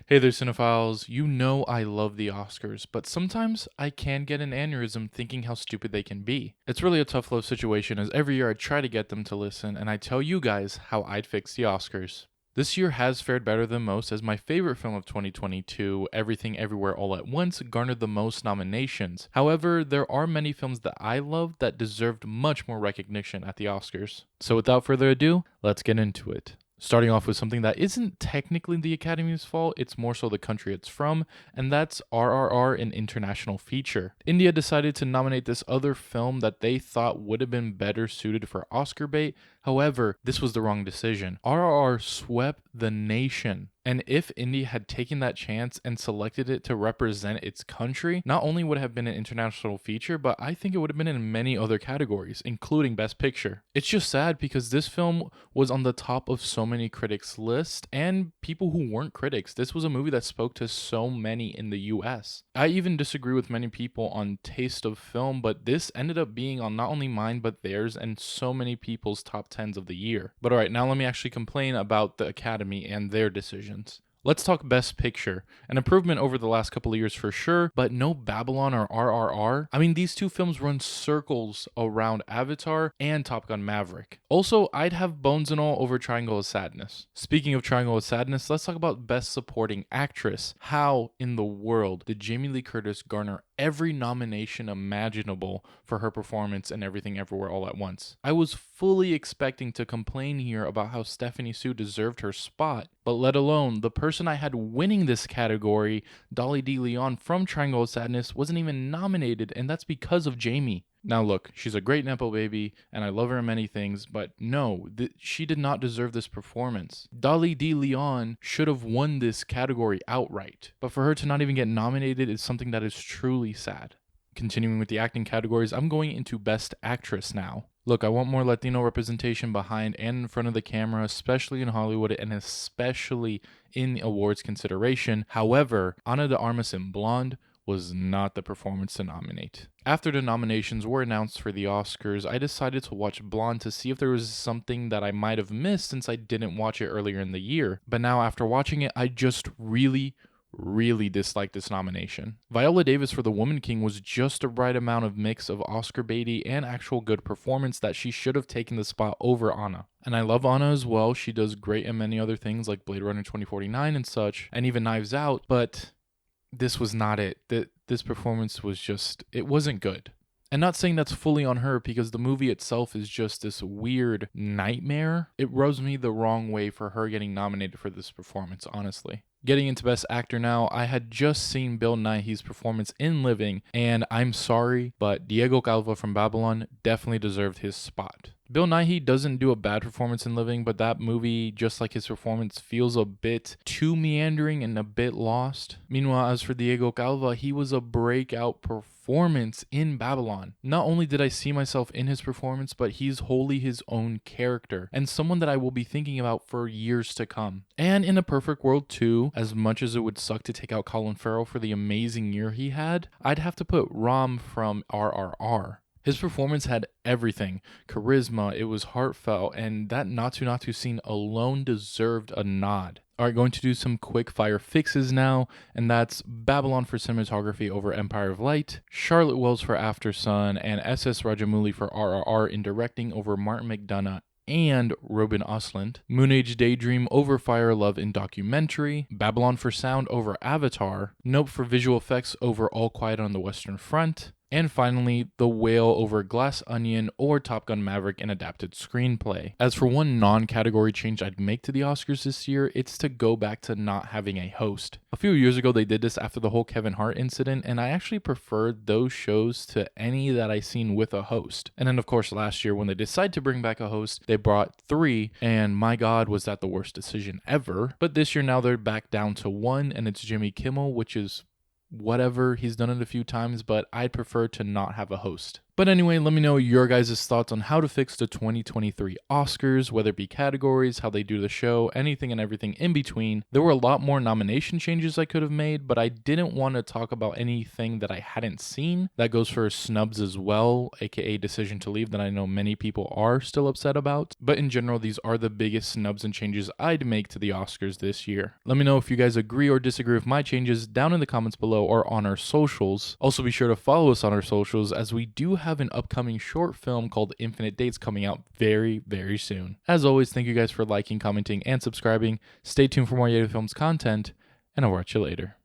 Hey there, cinephiles. You know I love the Oscars, but sometimes I can get an aneurysm thinking how stupid they can be. It's really a tough love situation as every year I try to get them to listen and I tell you guys how I'd fix the Oscars. This year has fared better than most as my favorite film of 2022, Everything Everywhere All at Once, garnered the most nominations. However, there are many films that I love that deserved much more recognition at the Oscars. So without further ado, let's get into it. Starting off with something that isn't technically the Academy's fault, it's more so the country it's from, and that's RRR, an international feature. India decided to nominate this other film that they thought would have been better suited for Oscar bait. However, this was the wrong decision. RRR swept the nation. And if India had taken that chance and selected it to represent its country, not only would it have been an international feature, but I think it would have been in many other categories, including Best Picture. It's just sad because this film was on the top of so many critics' lists and people who weren't critics. This was a movie that spoke to so many in the US. I even disagree with many people on taste of film, but this ended up being on not only mine, but theirs and so many people's top 10s of the year. But alright, now let me actually complain about the Academy and their decisions. Let's talk Best Picture. An improvement over the last couple of years for sure, but no Babylon or RRR. I mean, these two films run circles around Avatar and Top Gun Maverick. Also, I'd have Bones and All over Triangle of Sadness. Speaking of Triangle of Sadness, let's talk about Best Supporting Actress. How in the world did Jamie Lee Curtis garner every nomination imaginable for her performance in Everything Everywhere All at Once? I was fully expecting to complain here about how Stephanie Sue deserved her spot, but let alone the person I had winning this category, Dolly D. Leon from Triangle of Sadness, wasn't even nominated, and that's because of Jamie. Now look, she's a great Nepo baby, and I love her in many things, but no, she did not deserve this performance. Dolly D. Leon should have won this category outright, but for her to not even get nominated is something that is truly sad. Continuing with the acting categories, I'm going into Best Actress now. Look, I want more Latino representation behind and in front of the camera, especially in Hollywood and especially in awards consideration. However, Ana de Armas in Blonde was not the performance to nominate. After the nominations were announced for the Oscars, I decided to watch Blonde to see if there was something that I might have missed since I didn't watch it earlier in the year. But now after watching it, I just really disliked this nomination. Viola Davis for The Woman King was just the right amount of mix of Oscar baity and actual good performance that she should have taken the spot over Anna. And I love Anna as well. She does great in many other things like Blade Runner 2049 and such, and even Knives Out, but this was not it. This performance was just, it wasn't good. And not saying that's fully on her because the movie itself is just this weird nightmare. It rubs me the wrong way for her getting nominated for this performance, honestly. Getting into Best Actor now, I had just seen Bill Nighy's performance in Living, and I'm sorry, but Diego Calva from Babylon definitely deserved his spot. Bill Nighy doesn't do a bad performance in Living, but that movie, just like his performance, feels a bit too meandering and a bit lost. Meanwhile, as for Diego Calva, he was a breakout performance in Babylon. Not only did I see myself in his performance, but he's wholly his own character, and someone that I will be thinking about for years to come. And in a perfect world too, as much as it would suck to take out Colin Farrell for the amazing year he had, I'd have to put Ram from RRR. His performance had everything. Charisma, it was heartfelt, and that Natu scene alone deserved a nod. Alright, going to do some quick fire fixes now, and that's Babylon for cinematography over Empire of Light, Charlotte Wells for After Sun, and S.S. Rajamouli for RRR in directing over Martin McDonagh and Robin Ostlund, Moon Age Daydream over Fire Love in documentary, Babylon for sound over Avatar, Nope for visual effects over All Quiet on the Western Front, and finally, The Whale over Glass Onion or Top Gun Maverick in adapted screenplay. As for one non-category change I'd make to the Oscars this year, it's to go back to not having a host. A few years ago, they did this after the whole Kevin Hart incident, and I actually preferred those shows to any that I seen with a host. And then, of course, last year, when they decided to bring back a host, they brought 3, and my God, was that the worst decision ever. But this year, now they're back down to 1, and it's Jimmy Kimmel, which is whatever, he's done it a few times, but I'd prefer to not have a host. But anyway, let me know your guys' thoughts on how to fix the 2023 Oscars, whether it be categories, how they do the show, anything and everything in between. There were a lot more nomination changes I could have made, but I didn't want to talk about anything that I hadn't seen. That goes for snubs as well, aka decision to leave, that I know many people are still upset about. But in general, these are the biggest snubs and changes I'd make to the Oscars this year. Let me know if you guys agree or disagree with my changes down in the comments below or on our socials. Also, be sure to follow us on our socials, as we do have an upcoming short film called Infinite Dates coming out very, very soon. As always, thank you guys for liking, commenting, and subscribing. Stay tuned for more Yeti Films content, and I'll watch you later.